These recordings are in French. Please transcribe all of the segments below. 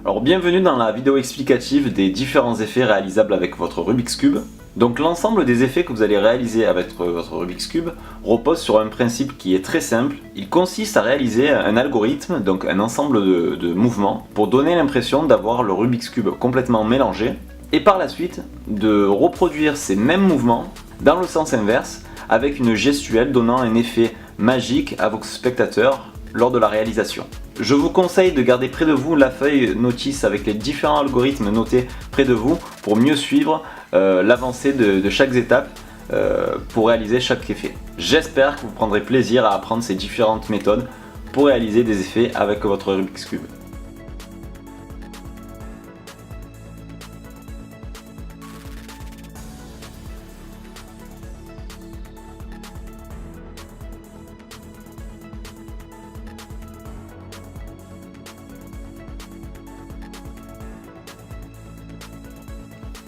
Alors bienvenue dans la vidéo explicative des différents effets réalisables avec votre Rubik's Cube. Donc l'ensemble des effets que vous allez réaliser avec votre Rubik's Cube repose sur un principe qui est très simple. Il consiste à réaliser un algorithme, donc un ensemble de mouvements, pour donner l'impression d'avoir le Rubik's Cube complètement mélangé, et par la suite de reproduire ces mêmes mouvements dans le sens inverse avec une gestuelle donnant un effet magique à vos spectateurs lors de la réalisation. Je vous conseille de garder près de vous la feuille notice avec les différents algorithmes notés près de vous pour mieux suivre l'avancée de chaque étape pour réaliser chaque effet. J'espère que vous prendrez plaisir à apprendre ces différentes méthodes pour réaliser des effets avec votre Rubik's Cube.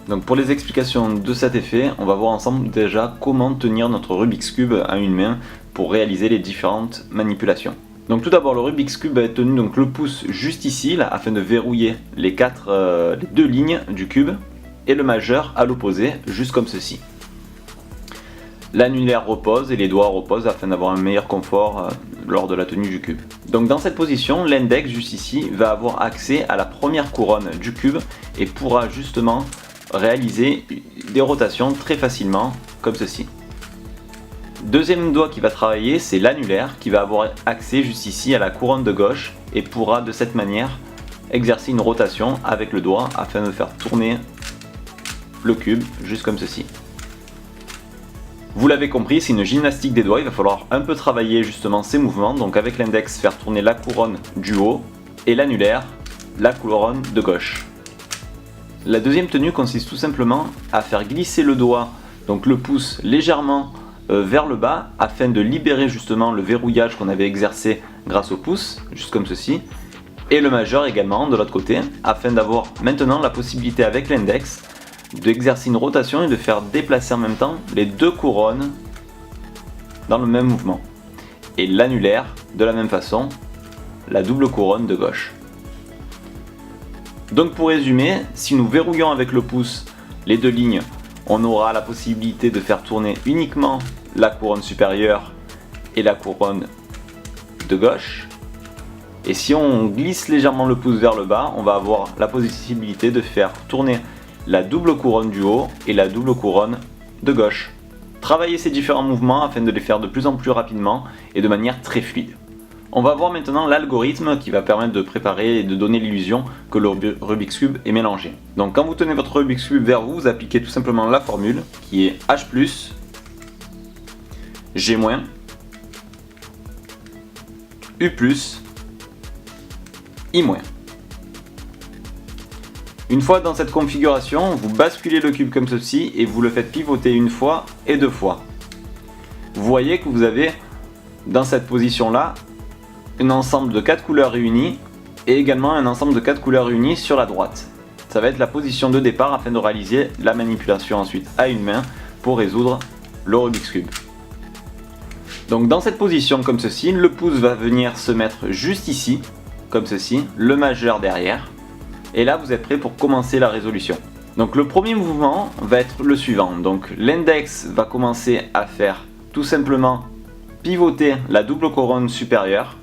Donc pour les explications de cet effet, on va voir ensemble déjà comment tenir notre Rubik's Cube à une main pour réaliser les différentes manipulations. Donc tout d'abord, le Rubik's Cube va être tenu donc le pouce juste ici là, afin de verrouiller les deux lignes du cube, et le majeur à l'opposé, juste comme ceci. L'annulaire repose et les doigts reposent afin d'avoir un meilleur confort lors de la tenue du cube. Donc dans cette position, l'index juste ici va avoir accès à la première couronne du cube et pourra justement réaliser des rotations très facilement comme ceci. Deuxième doigt qui va travailler, c'est l'annulaire qui va avoir accès juste ici à la couronne de gauche et pourra de cette manière exercer une rotation avec le doigt afin de faire tourner le cube juste comme ceci. Vous l'avez compris, c'est une gymnastique des doigts, il va falloir un peu travailler justement ces mouvements, donc avec l'index faire tourner la couronne du haut et l'annulaire la couronne de gauche. La deuxième tenue consiste tout simplement à faire glisser le doigt, donc le pouce légèrement vers le bas afin de libérer justement le verrouillage qu'on avait exercé grâce au pouce, juste comme ceci, et le majeur également de l'autre côté, afin d'avoir maintenant la possibilité avec l'index d'exercer une rotation et de faire déplacer en même temps les deux couronnes dans le même mouvement. Et l'annulaire, de la même façon, la double couronne de gauche. Donc pour résumer, si nous verrouillons avec le pouce les deux lignes, on aura la possibilité de faire tourner uniquement la couronne supérieure et la couronne de gauche. Et si on glisse légèrement le pouce vers le bas, on va avoir la possibilité de faire tourner la double couronne du haut et la double couronne de gauche. Travaillez ces différents mouvements afin de les faire de plus en plus rapidement et de manière très fluide. On va voir maintenant l'algorithme qui va permettre de préparer et de donner l'illusion que le Rubik's Cube est mélangé. Donc quand vous tenez votre Rubik's Cube vers vous, vous appliquez tout simplement la formule qui est H+, G-, U+, I-. Une fois dans cette configuration, vous basculez le cube comme ceci et vous le faites pivoter une fois et deux fois. Vous voyez que vous avez dans cette position là un ensemble de 4 couleurs réunies et également un ensemble de 4 couleurs réunies sur la droite. Ça va être la position de départ afin de réaliser la manipulation ensuite à une main pour résoudre le Rubik's Cube. Donc dans cette position comme ceci, le pouce va venir se mettre juste ici, comme ceci, le majeur derrière, et là vous êtes prêt pour commencer la résolution. Donc le premier mouvement va être le suivant, donc l'index va commencer à faire tout simplement pivoter la double couronne supérieure.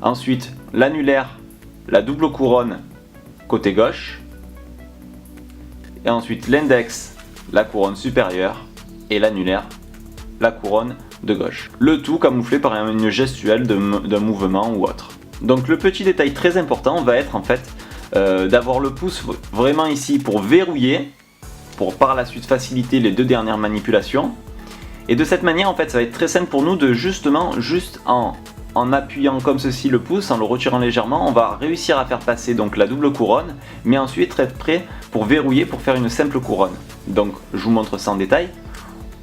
Ensuite, l'annulaire, la double couronne côté gauche. Et ensuite, l'index, la couronne supérieure. Et l'annulaire, la couronne de gauche. Le tout camouflé par une gestuelle d'un mouvement ou autre. Donc le petit détail très important va être en fait d'avoir le pouce vraiment ici pour verrouiller, pour par la suite faciliter les deux dernières manipulations. Et de cette manière, en fait, ça va être très simple pour nous de justement, juste en appuyant comme ceci le pouce, en le retirant légèrement, on va réussir à faire passer donc la double couronne, mais ensuite être prêt pour verrouiller, pour faire une simple couronne. Donc je vous montre ça en détail.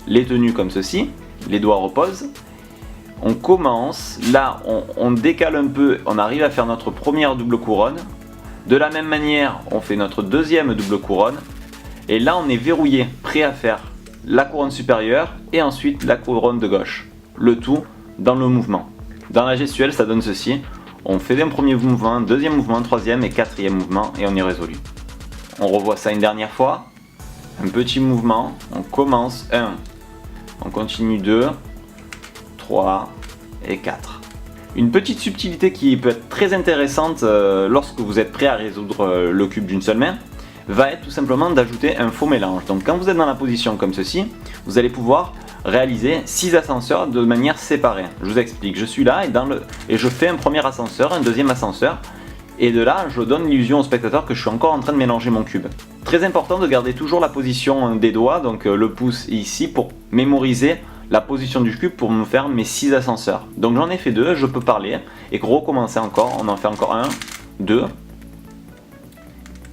Les tenues comme ceci, les doigts reposent. On commence, là on décale un peu, on arrive à faire notre première double couronne. De la même manière, on fait notre deuxième double couronne. Et là on est verrouillé, prêt à faire la couronne supérieure et ensuite la couronne de gauche. Le tout dans le mouvement. Dans la gestuelle, ça donne ceci. On fait un premier mouvement, deuxième mouvement, troisième et quatrième mouvement et on est résolu. On revoit ça une dernière fois. Un petit mouvement, on commence 1, on continue 2, 3 et 4. Une petite subtilité qui peut être très intéressante lorsque vous êtes prêt à résoudre le cube d'une seule main va être tout simplement d'ajouter un faux mélange. Donc quand vous êtes dans la position comme ceci, vous allez pouvoir réaliser 6 ascenseurs de manière séparée. Je vous explique, je suis là et je fais un premier ascenseur, un deuxième ascenseur, et de là je donne l'illusion au spectateur que je suis encore en train de mélanger mon cube. Très important de garder toujours la position des doigts, donc le pouce ici, pour mémoriser la position du cube pour me faire mes 6 ascenseurs. Donc j'en ai fait 2, je peux parler et recommencer encore, on en fait encore 1, 2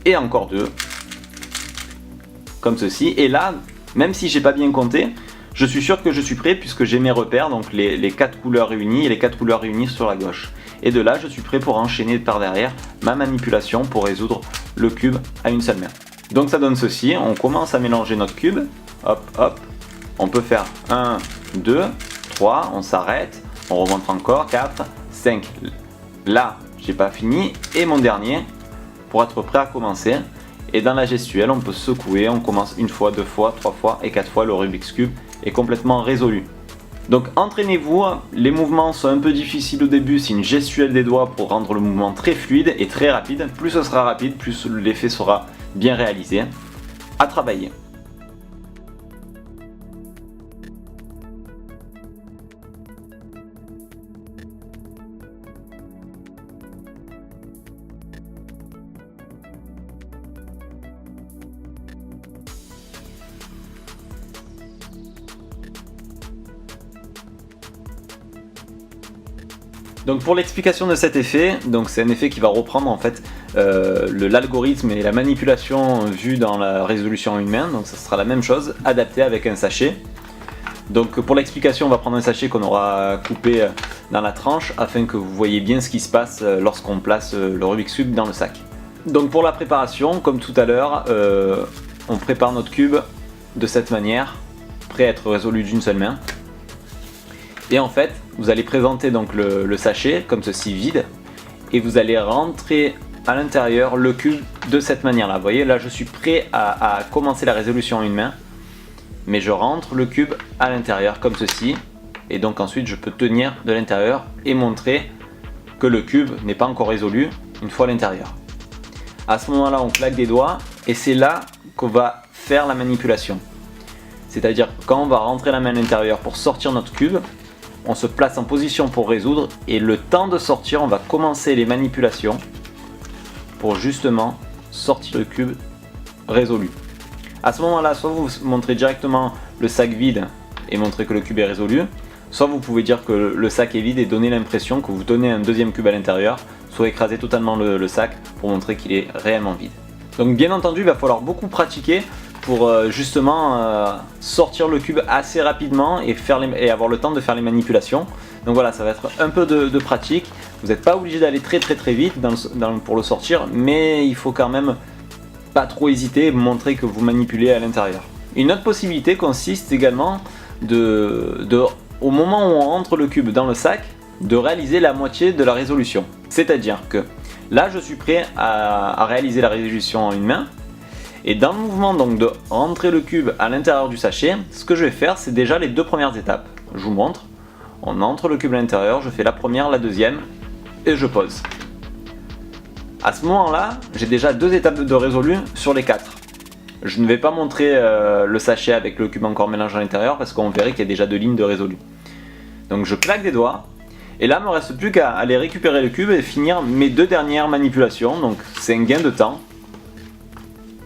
et encore 2 comme ceci. Et là, même si j'ai pas bien compté, je suis sûr que je suis prêt puisque j'ai mes repères, donc les 4 couleurs réunies et les 4 couleurs réunies sur la gauche. Et de là, je suis prêt pour enchaîner par derrière ma manipulation pour résoudre le cube à une seule main. Donc ça donne ceci, on commence à mélanger notre cube, hop hop, on peut faire 1, 2, 3, on s'arrête, on remonte encore, 4, 5, là j'ai pas fini, et mon dernier pour être prêt à commencer. Et dans la gestuelle, on peut secouer, on commence une fois, 2 fois, 3 fois et 4 fois, le Rubik's Cube est complètement résolu. Donc entraînez-vous, les mouvements sont un peu difficiles au début, c'est une gestuelle des doigts pour rendre le mouvement très fluide et très rapide. Plus ce sera rapide, plus l'effet sera bien réalisé. À travailler. Donc pour l'explication de cet effet, c'est un effet qui va reprendre en fait l'algorithme et la manipulation vue dans la résolution en une main, donc ça sera la même chose, adapté avec un sachet. Donc pour l'explication, on va prendre un sachet qu'on aura coupé dans la tranche afin que vous voyez bien ce qui se passe lorsqu'on place le Rubik's Cube dans le sac. Donc pour la préparation, comme tout à l'heure, on prépare notre cube de cette manière, prêt à être résolu d'une seule main. Et en fait, vous allez présenter donc le sachet comme ceci vide et vous allez rentrer à l'intérieur le cube de cette manière-là. Vous voyez, là je suis prêt à commencer la résolution en une main, mais je rentre le cube à l'intérieur comme ceci et donc ensuite je peux tenir de l'intérieur et montrer que le cube n'est pas encore résolu une fois à l'intérieur. À ce moment-là, on claque des doigts et c'est là qu'on va faire la manipulation. C'est-à-dire que quand on va rentrer la main à l'intérieur pour sortir notre cube, on se place en position pour résoudre et le temps de sortir, on va commencer les manipulations pour justement sortir le cube résolu. À ce moment-là, soit vous montrez directement le sac vide et montrez que le cube est résolu, soit vous pouvez dire que le sac est vide et donner l'impression que vous tenez un deuxième cube à l'intérieur, soit écraser totalement le sac pour montrer qu'il est réellement vide. Donc bien entendu, il va falloir beaucoup pratiquer pour justement sortir le cube assez rapidement et avoir le temps de faire les manipulations. Donc voilà, ça va être un peu de pratique. Vous n'êtes pas obligé d'aller très vite pour le sortir, mais il faut quand même pas trop hésiter et montrer que vous manipulez à l'intérieur. Une autre possibilité consiste également au moment où on rentre le cube dans le sac, de réaliser la moitié de la résolution. C'est-à-dire que là je suis prêt à réaliser la résolution en une main. Et dans le mouvement donc de rentrer le cube à l'intérieur du sachet, ce que je vais faire, c'est déjà les 2 premières étapes. Je vous montre, on entre le cube à l'intérieur, je fais la première, la deuxième, et je pose. À ce moment-là, j'ai déjà 2 étapes de résolu sur les 4. Je ne vais pas montrer le sachet avec le cube encore mélangé à l'intérieur parce qu'on verrait qu'il y a déjà 2 lignes de résolu. Donc je claque des doigts, et là il ne me reste plus qu'à aller récupérer le cube et finir mes 2 dernières manipulations, donc c'est un gain de temps.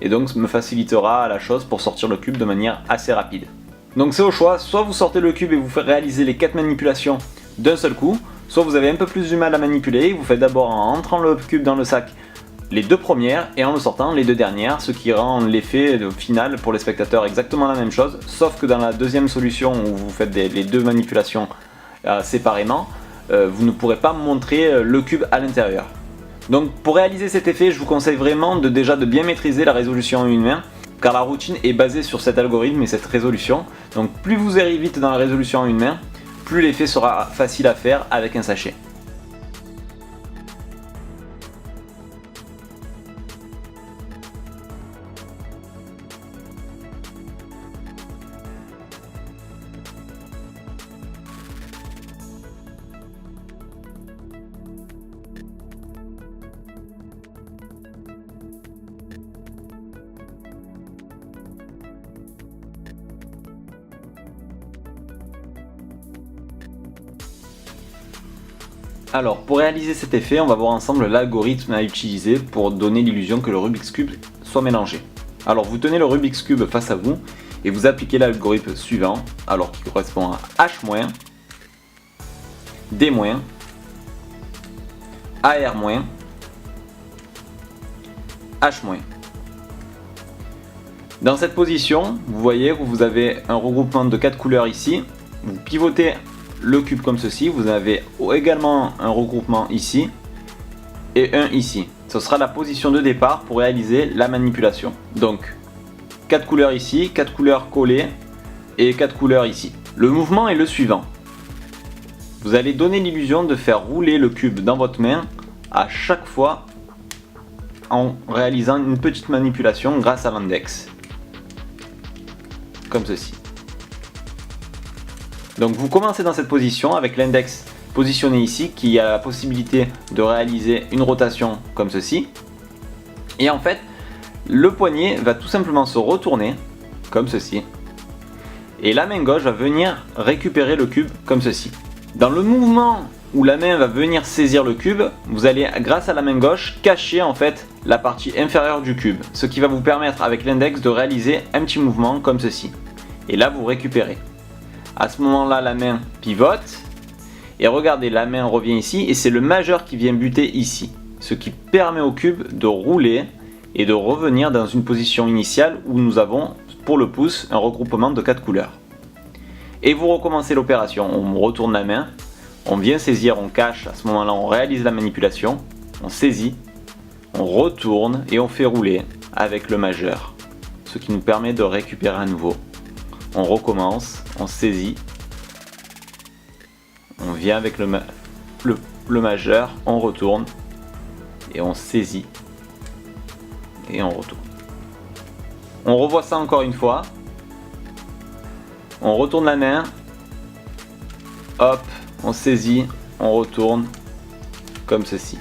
Et donc ça me facilitera la chose pour sortir le cube de manière assez rapide. Donc c'est au choix, soit vous sortez le cube et vous faites réaliser les 4 manipulations d'un seul coup, soit vous avez un peu plus du mal à manipuler, vous faites d'abord en rentrant le cube dans le sac les 2 premières et en le sortant les 2 dernières, ce qui rend l'effet final pour les spectateurs exactement la même chose, sauf que dans la deuxième solution où vous faites les 2 manipulations séparément, vous ne pourrez pas montrer le cube à l'intérieur. Donc pour réaliser cet effet, je vous conseille vraiment de bien maîtriser la résolution en une main, car la routine est basée sur cet algorithme et cette résolution. Donc plus vous irez vite dans la résolution en une main, plus l'effet sera facile à faire avec un sachet. Alors, pour réaliser cet effet, on va voir ensemble l'algorithme à utiliser pour donner l'illusion que le Rubik's Cube soit mélangé. Alors, vous tenez le Rubik's Cube face à vous et vous appliquez l'algorithme suivant, alors qui correspond à H-, D-, AR-, H-. Dans cette position, vous voyez que vous avez un regroupement de 4 couleurs ici. Vous pivotez le cube comme ceci, vous avez également un regroupement ici et un ici. Ce sera la position de départ pour réaliser la manipulation. Donc 4 couleurs ici, 4 couleurs collées et 4 couleurs ici. Le mouvement est le suivant. Vous allez donner l'illusion de faire rouler le cube dans votre main à chaque fois en réalisant une petite manipulation grâce à l'index. Comme ceci. Donc vous commencez dans cette position avec l'index positionné ici qui a la possibilité de réaliser une rotation comme ceci. Et en fait, le poignet va tout simplement se retourner comme ceci. Et la main gauche va venir récupérer le cube comme ceci. Dans le mouvement où la main va venir saisir le cube, vous allez, grâce à la main gauche, cacher en fait la partie inférieure du cube. Ce qui va vous permettre avec l'index de réaliser un petit mouvement comme ceci. Et là vous récupérez. À ce moment-là, la main pivote. Et regardez, la main revient ici et c'est le majeur qui vient buter ici. Ce qui permet au cube de rouler et de revenir dans une position initiale où nous avons, pour le pouce, un regroupement de 4 couleurs. Et vous recommencez l'opération. On retourne la main, on vient saisir, on cache. À ce moment-là, on réalise la manipulation. On saisit, on retourne et on fait rouler avec le majeur. Ce qui nous permet de récupérer à nouveau. On recommence, on saisit, on vient avec le majeur, on retourne et on saisit et on retourne. On revoit ça encore une fois, on retourne la main, hop, on saisit, on retourne comme ceci.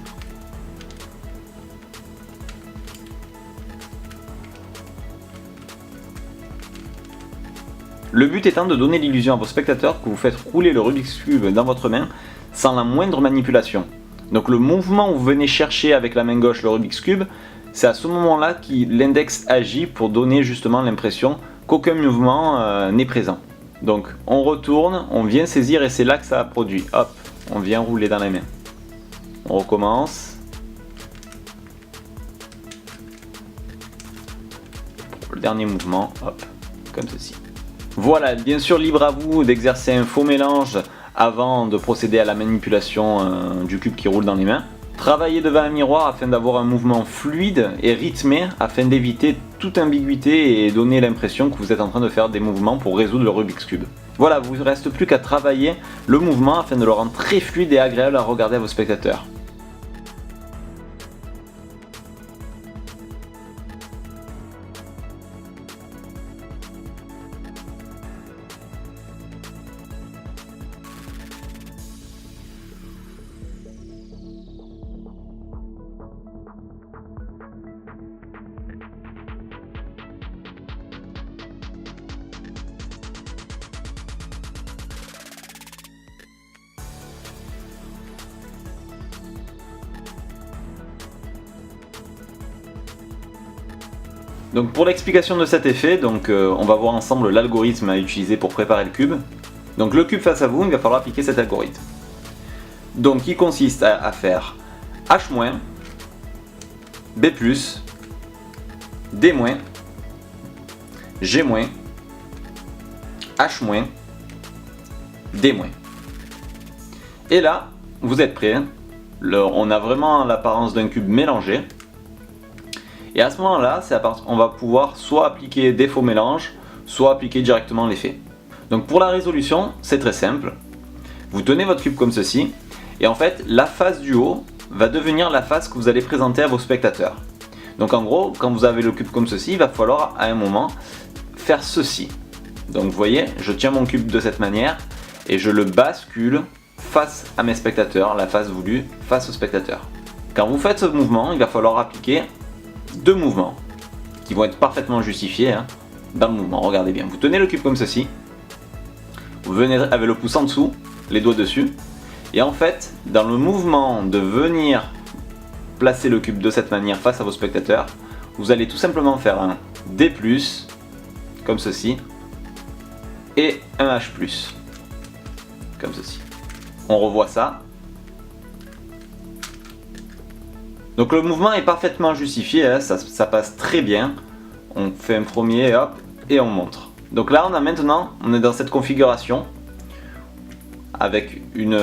Le but étant de donner l'illusion à vos spectateurs que vous faites rouler le Rubik's Cube dans votre main sans la moindre manipulation. Donc le mouvement où vous venez chercher avec la main gauche le Rubik's Cube, c'est à ce moment-là que l'index agit pour donner justement l'impression qu'aucun mouvement n'est présent. Donc on retourne, on vient saisir et c'est là que ça a produit. Hop, on vient rouler dans la main. On recommence. Pour le dernier mouvement, hop, comme ceci. Voilà, bien sûr libre à vous d'exercer un faux mélange avant de procéder à la manipulation du cube qui roule dans les mains. Travaillez devant un miroir afin d'avoir un mouvement fluide et rythmé afin d'éviter toute ambiguïté et donner l'impression que vous êtes en train de faire des mouvements pour résoudre le Rubik's Cube. Voilà, il ne vous reste plus qu'à travailler le mouvement afin de le rendre très fluide et agréable à regarder à vos spectateurs. Donc pour l'explication de cet effet, on va voir ensemble l'algorithme à utiliser pour préparer le cube. Donc le cube face à vous, il va falloir appliquer cet algorithme. Donc il consiste à faire H-, B+, D-, G-, H-, D-. Et là, vous êtes prêts. On a vraiment l'apparence d'un cube mélangé. Et à ce moment-là, on va pouvoir soit appliquer des faux mélanges, soit appliquer directement l'effet. Donc pour la résolution, c'est très simple. Vous tenez votre cube comme ceci, et en fait, la face du haut va devenir la face que vous allez présenter à vos spectateurs. Donc en gros, quand vous avez le cube comme ceci, il va falloir à un moment faire ceci. Donc vous voyez, je tiens mon cube de cette manière, et je le bascule face à mes spectateurs, la face voulue face aux spectateurs. Quand vous faites ce mouvement, il va falloir appliquer deux mouvements qui vont être parfaitement justifiés dans le mouvement. Regardez bien, vous tenez le cube comme ceci, vous venez avec le pouce en dessous, les doigts dessus, Et en fait, dans le mouvement de venir placer le cube de cette manière face à vos spectateurs, vous allez tout simplement faire un D+, comme ceci, et un H+, comme ceci. On revoit ça. Donc le mouvement est parfaitement justifié, hein, ça passe très bien. On fait un premier, hop, et on montre. Donc là on est dans cette configuration avec une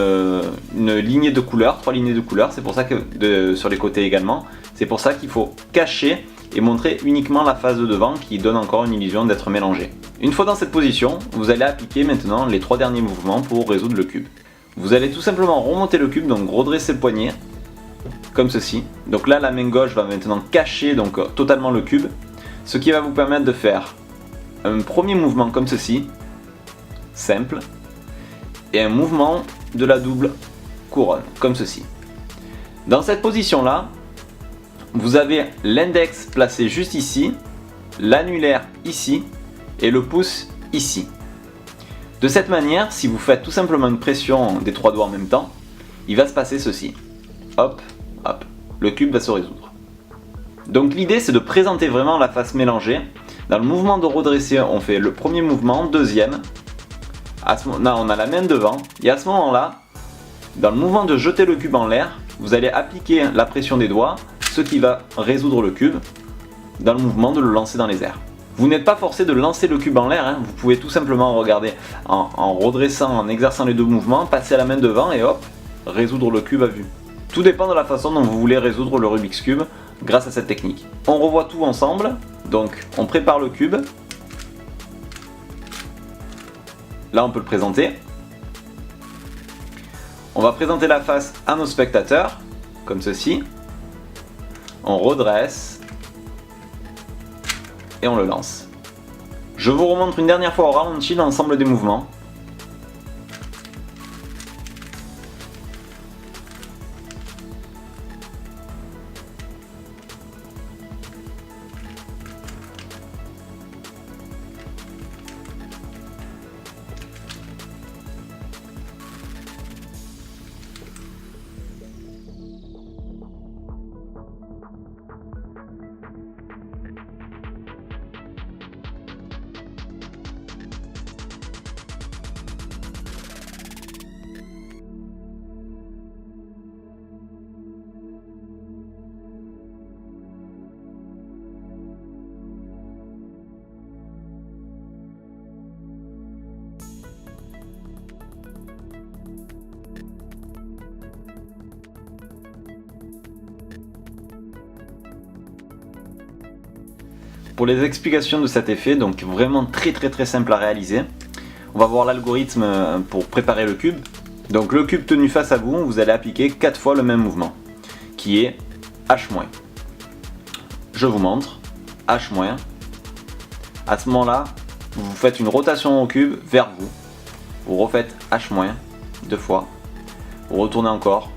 lignée de couleurs, 3 lignées de couleurs, c'est pour ça que sur les côtés également, c'est pour ça qu'il faut cacher et montrer uniquement la face de devant qui donne encore une illusion d'être mélangée. Une fois dans cette position, vous allez appliquer maintenant les 3 derniers mouvements pour résoudre le cube. Vous allez tout simplement remonter le cube, donc redresser le poignet, comme ceci. Donc là la main gauche va maintenant cacher donc totalement le cube, ce qui va vous permettre de faire un premier mouvement comme ceci, simple, et un mouvement de la double couronne, comme ceci. Dans cette position là, vous avez l'index placé juste ici, l'annulaire ici, et le pouce ici. De cette manière, si vous faites tout simplement une pression des 3 doigts en même temps, il va se passer ceci. Hop, hop, le cube va se résoudre. Donc l'idée c'est de présenter vraiment la face mélangée. Dans le mouvement de redresser, on fait le premier mouvement, deuxième. À ce moment-là, on a la main devant. Et à ce moment-là, dans le mouvement de jeter le cube en l'air, vous allez appliquer la pression des doigts, ce qui va résoudre le cube, dans le mouvement de le lancer dans les airs. Vous n'êtes pas forcé de lancer le cube en l'air, hein. Vous pouvez tout simplement regarder en redressant, en exerçant les deux mouvements, passer la main devant et hop, résoudre le cube à vue. Tout dépend de la façon dont vous voulez résoudre le Rubik's Cube grâce à cette technique. On revoit tout ensemble, donc on prépare le cube. Là on peut le présenter. On va présenter la face à nos spectateurs, comme ceci. On redresse et on le lance. Je vous remontre une dernière fois au ralenti l'ensemble des mouvements. Pour les explications de cet effet, donc vraiment très simple à réaliser, on va voir l'algorithme pour préparer le cube. Donc le cube tenu face à vous, vous allez appliquer 4 fois le même mouvement, qui est H-. Je vous montre, H-. À ce moment-là, vous faites une rotation au cube vers vous. Vous refaites H-, 2 fois. Vous retournez encore,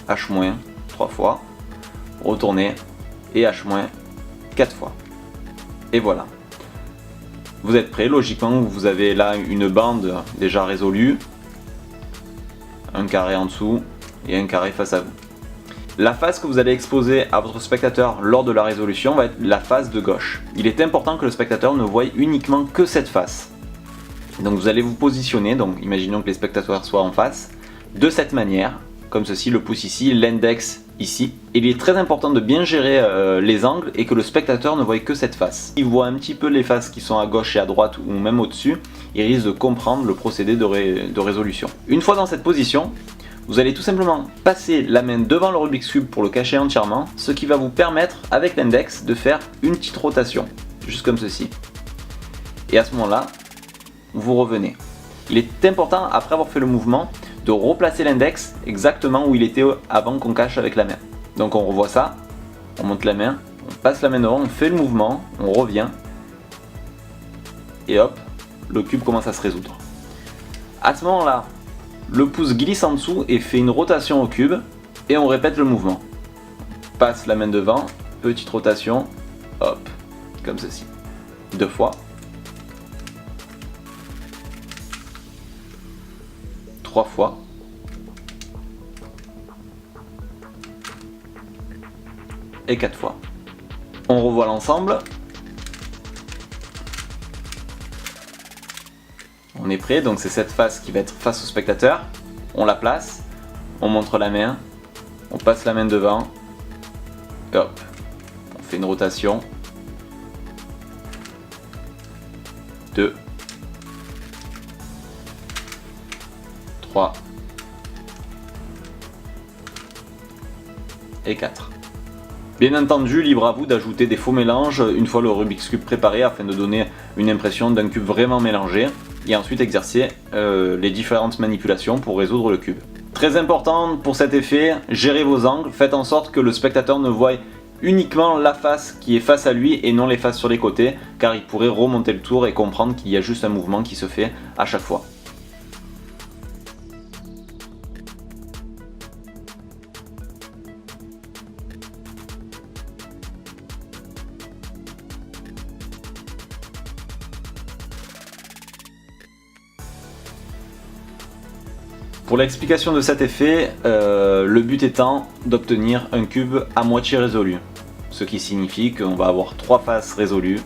H-, 3 fois. Retournez et H-, 4 fois. Et voilà. Vous êtes prêts, logiquement vous avez là une bande déjà résolue. Un carré en dessous et un carré face à vous. La face que vous allez exposer à votre spectateur lors de la résolution va être la face de gauche. Il est important que le spectateur ne voie uniquement que cette face. Donc vous allez vous positionner, donc imaginons que les spectateurs soient en face, de cette manière, comme ceci, le pouce ici, l'index ici. Il est très important de bien gérer les angles et que le spectateur ne voie que cette face. Il voit un petit peu les faces qui sont à gauche et à droite ou même au-dessus, il risque de comprendre le procédé de résolution. Une fois dans cette position, vous allez tout simplement passer la main devant le Rubik's Cube pour le cacher entièrement, ce qui va vous permettre, avec l'index, de faire une petite rotation, juste comme ceci. Et à ce moment-là, vous revenez. Il est important, après avoir fait le mouvement, de replacer l'index exactement où il était avant qu'on cache avec la main. Donc on revoit ça, on monte la main, on passe la main devant, on fait le mouvement, on revient, et hop, le cube commence à se résoudre. À ce moment-là, le pouce glisse en dessous et fait une rotation au cube, et on répète le mouvement. Passe la main devant, petite rotation, hop, comme ceci. 2 fois. 3 fois. et 4 fois. On revoit l'ensemble. On est prêt, donc c'est cette face qui va être face au spectateur. On la place, on montre la main, on passe la main devant, et hop, on fait une rotation. 2, 3 et 4. Bien entendu, libre à vous d'ajouter des faux mélanges une fois le Rubik's Cube préparé afin de donner une impression d'un cube vraiment mélangé et ensuite exercer les différentes manipulations pour résoudre le cube. Très important pour cet effet, gérez vos angles, faites en sorte que le spectateur ne voie uniquement la face qui est face à lui et non les faces sur les côtés, car il pourrait remonter le tour et comprendre qu'il y a juste un mouvement qui se fait à chaque fois. Pour l'explication de cet effet, le but étant d'obtenir un cube à moitié résolu. Ce qui signifie qu'on va avoir 3 faces résolues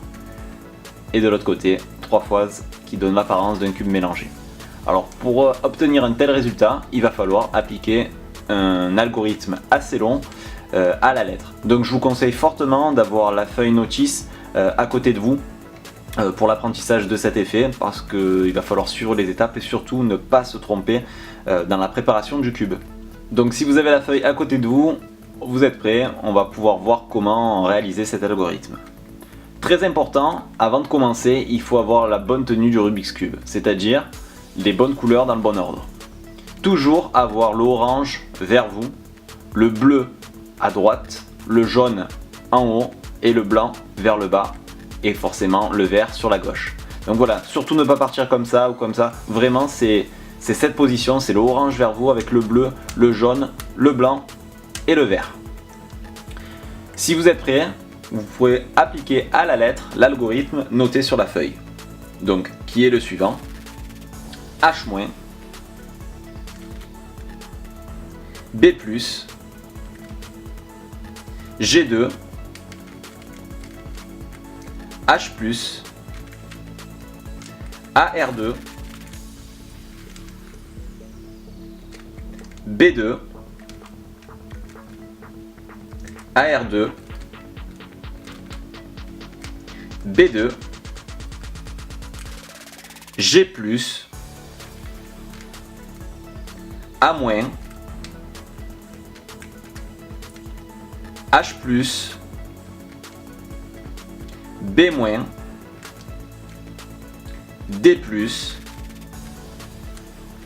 et de l'autre côté 3 faces qui donnent l'apparence d'un cube mélangé. Alors pour obtenir un tel résultat, il va falloir appliquer un algorithme assez long à la lettre. Donc je vous conseille fortement d'avoir la feuille notice à côté de vous pour l'apprentissage de cet effet, parce qu'il va falloir suivre les étapes et surtout ne pas se tromper dans la préparation du cube. Donc si vous avez la feuille à côté de vous, vous êtes prêts, on va pouvoir voir comment réaliser cet algorithme. Très important, avant de commencer, il faut avoir la bonne tenue du Rubik's Cube, c'est-à-dire les bonnes couleurs dans le bon ordre. Toujours avoir l'orange vers vous, le bleu à droite, le jaune en haut et le blanc vers le bas et forcément le vert sur la gauche. Donc voilà, surtout ne pas partir comme ça ou comme ça, vraiment c'est cette position, c'est le orange vers vous avec le bleu, le jaune, le blanc et le vert. Si vous êtes prêts, vous pouvez appliquer à la lettre l'algorithme noté sur la feuille. Donc, qui est le suivant: H-, B+, G2, H+, AR2, B2, AR2, B2, G+, A-, H+, B-, D+,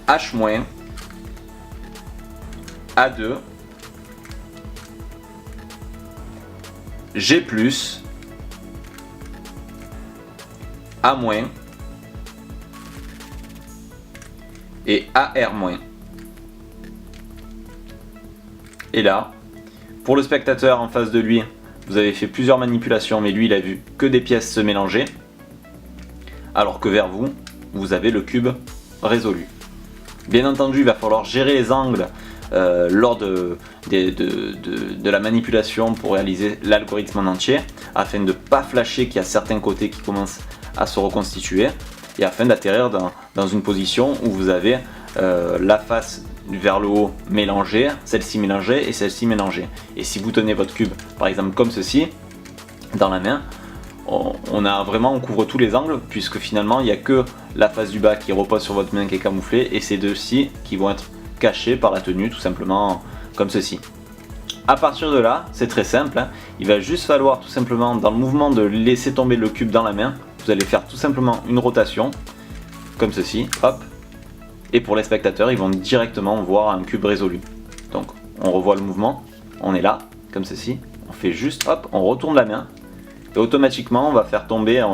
H-, A2, G+, A-, et AR-. Et là, pour le spectateur en face de lui, vous avez fait plusieurs manipulations, mais lui il a vu que des pièces se mélanger, alors que vers vous, vous avez le cube résolu. Bien entendu, il va falloir gérer les angles lors de la manipulation pour réaliser l'algorithme en entier, afin de ne pas flasher qu'il y a certains côtés qui commencent à se reconstituer, et afin d'atterrir dans une position où vous avez la face vers le haut mélangée, celle-ci mélangée et celle-ci mélangée. Et si vous tenez votre cube par exemple comme ceci dans la main, on couvre tous les angles, puisque finalement il n'y a que la face du bas qui repose sur votre main qui est camouflée, et ces deux-ci qui vont être cachés par la tenue, tout simplement comme ceci. À partir de là, c'est très simple, hein. Il va juste falloir tout simplement, dans le mouvement de laisser tomber le cube dans la main, vous allez faire tout simplement une rotation comme ceci, hop, et pour les spectateurs, ils vont directement voir un cube résolu. Donc on revoit le mouvement, on est là, comme ceci, on fait juste, hop, on retourne la main, et automatiquement on va faire tomber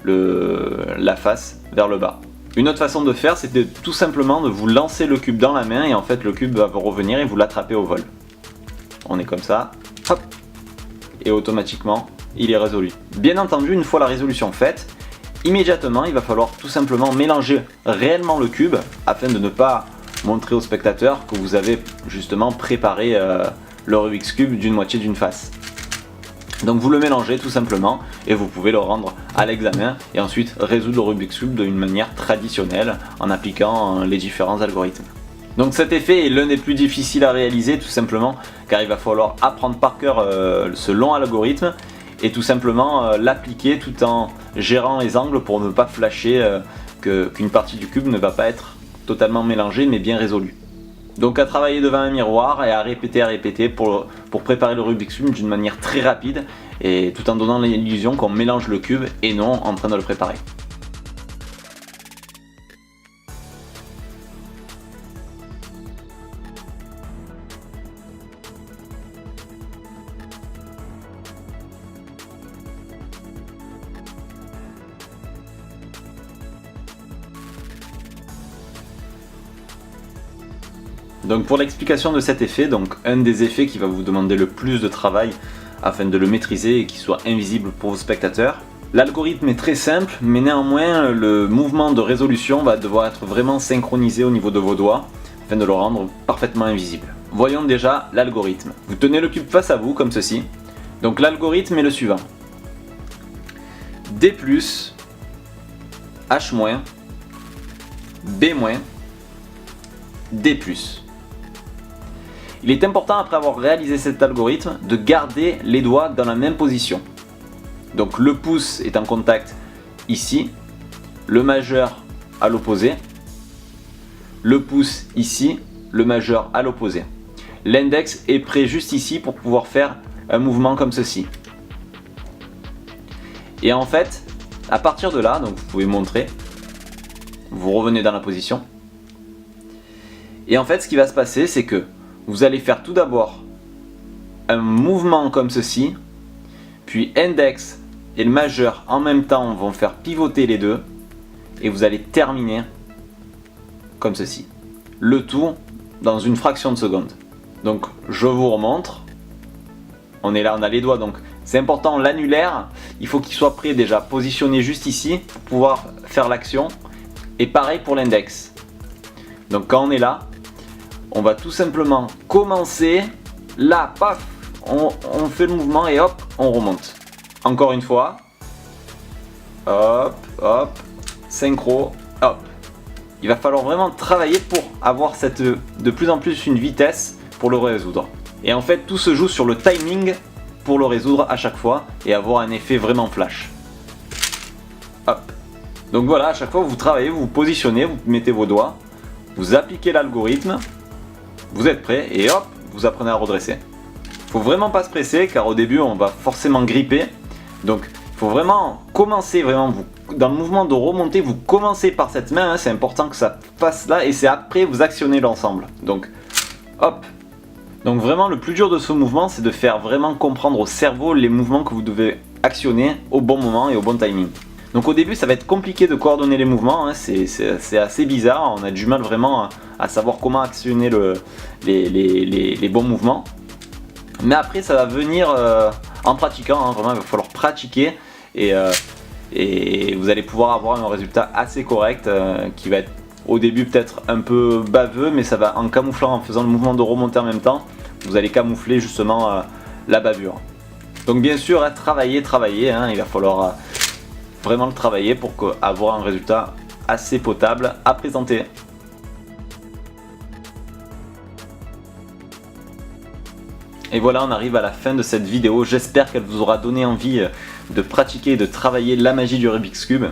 la face vers le bas. Une autre façon de faire, c'est tout simplement de vous lancer le cube dans la main, et en fait le cube va revenir et vous l'attraper au vol. On est comme ça, hop, et automatiquement il est résolu. Bien entendu, une fois la résolution faite, immédiatement il va falloir tout simplement mélanger réellement le cube, afin de ne pas montrer au spectateur que vous avez justement préparé le Rubik's Cube d'une moitié d'une face. Donc vous le mélangez tout simplement et vous pouvez le rendre à l'examen et ensuite résoudre le Rubik's Cube d'une manière traditionnelle en appliquant les différents algorithmes. Donc cet effet est l'un des plus difficiles à réaliser tout simplement car il va falloir apprendre par cœur ce long algorithme et tout simplement l'appliquer tout en gérant les angles pour ne pas flasher qu'une partie du cube ne va pas être totalement mélangée mais bien résolue. Donc à travailler devant un miroir et à répéter pour préparer le Rubik's Cube d'une manière très rapide et tout en donnant l'illusion qu'on mélange le cube et non en train de le préparer. Donc pour l'explication de cet effet, donc un des effets qui va vous demander le plus de travail afin de le maîtriser et qu'il soit invisible pour vos spectateurs. L'algorithme est très simple, mais néanmoins le mouvement de résolution va devoir être vraiment synchronisé au niveau de vos doigts afin de le rendre parfaitement invisible. Voyons déjà l'algorithme. Vous tenez le cube face à vous comme ceci. Donc l'algorithme est le suivant. D+, H-, B-, D+. Il est important après avoir réalisé cet algorithme de garder les doigts dans la même position. Donc le pouce est en contact ici, le majeur à l'opposé, le pouce ici, le majeur à l'opposé. L'index est prêt juste ici pour pouvoir faire un mouvement comme ceci. Et en fait, à partir de là, donc vous pouvez montrer, vous revenez dans la position. Et en fait, ce qui va se passer, c'est que vous allez faire tout d'abord un mouvement comme ceci, puis index et le majeur en même temps vont faire pivoter les deux, et vous allez terminer comme ceci. Le tout dans une fraction de seconde. Donc je vous remontre. On est là, on a les doigts, donc c'est important, l'annulaire, il faut qu'il soit prêt déjà, positionné juste ici pour pouvoir faire l'action. Et pareil pour l'index. Donc quand on est là, on va tout simplement commencer, là, paf, on fait le mouvement et hop, on remonte. Encore une fois, hop, hop, synchro, hop. Il va falloir vraiment travailler pour avoir de plus en plus une vitesse pour le résoudre. Et en fait, tout se joue sur le timing pour le résoudre à chaque fois et avoir un effet vraiment flash. Hop. Donc voilà, à chaque fois vous travaillez, vous vous positionnez, vous mettez vos doigts, vous appliquez l'algorithme, vous êtes prêt et hop, vous apprenez à redresser. Il faut vraiment pas se presser car au début on va forcément gripper. Donc il faut vraiment commencer, dans le mouvement de remontée, vous commencez par cette main, hein, c'est important que ça passe là et c'est après vous actionnez l'ensemble. Donc hop. Donc vraiment le plus dur de ce mouvement c'est de faire vraiment comprendre au cerveau les mouvements que vous devez actionner au bon moment et au bon timing. Donc au début ça va être compliqué de coordonner les mouvements, hein, c'est assez bizarre, on a du mal vraiment à savoir comment actionner les bons mouvements. Mais après ça va venir en pratiquant, hein, vraiment il va falloir pratiquer et vous allez pouvoir avoir un résultat assez correct qui va être au début peut-être un peu baveux, mais ça va en camouflant, en faisant le mouvement de remontée en même temps, vous allez camoufler justement la bavure. Donc bien sûr, hein, travailler, hein, il va falloir vraiment le travailler pour avoir un résultat assez potable à présenter. Et voilà, on arrive à la fin de cette vidéo. J'espère qu'elle vous aura donné envie de pratiquer et de travailler la magie du Rubik's Cube.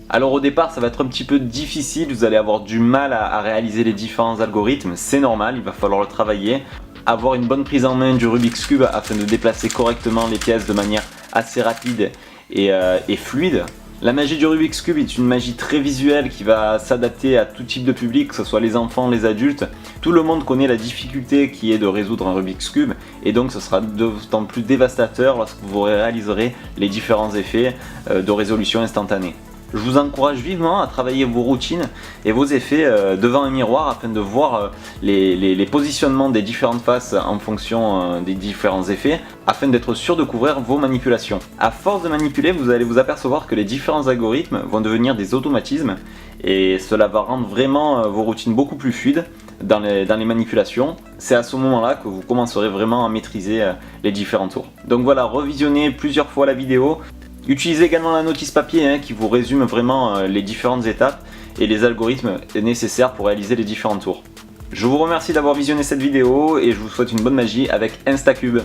Alors au départ, ça va être un petit peu difficile, vous allez avoir du mal à réaliser les différents algorithmes, c'est normal, il va falloir le travailler. Avoir une bonne prise en main du Rubik's Cube afin de déplacer correctement les pièces de manière assez rapide et fluide. La magie du Rubik's Cube est une magie très visuelle qui va s'adapter à tout type de public, que ce soit les enfants, les adultes. Tout le monde connaît la difficulté qui est de résoudre un Rubik's Cube et donc ce sera d'autant plus dévastateur lorsque vous réaliserez les différents effets de résolution instantanée. Je vous encourage vivement à travailler vos routines et vos effets devant un miroir afin de voir les positionnements des différentes faces en fonction des différents effets afin d'être sûr de couvrir vos manipulations. À force de manipuler, vous allez vous apercevoir que les différents algorithmes vont devenir des automatismes et cela va rendre vraiment vos routines beaucoup plus fluides dans les manipulations, c'est à ce moment-là que vous commencerez vraiment à maîtriser les différents tours. Donc voilà, revisionnez plusieurs fois la vidéo. Utilisez également la notice papier qui vous résume vraiment les différentes étapes et les algorithmes nécessaires pour réaliser les différents tours. Je vous remercie d'avoir visionné cette vidéo et je vous souhaite une bonne magie avec Instacube.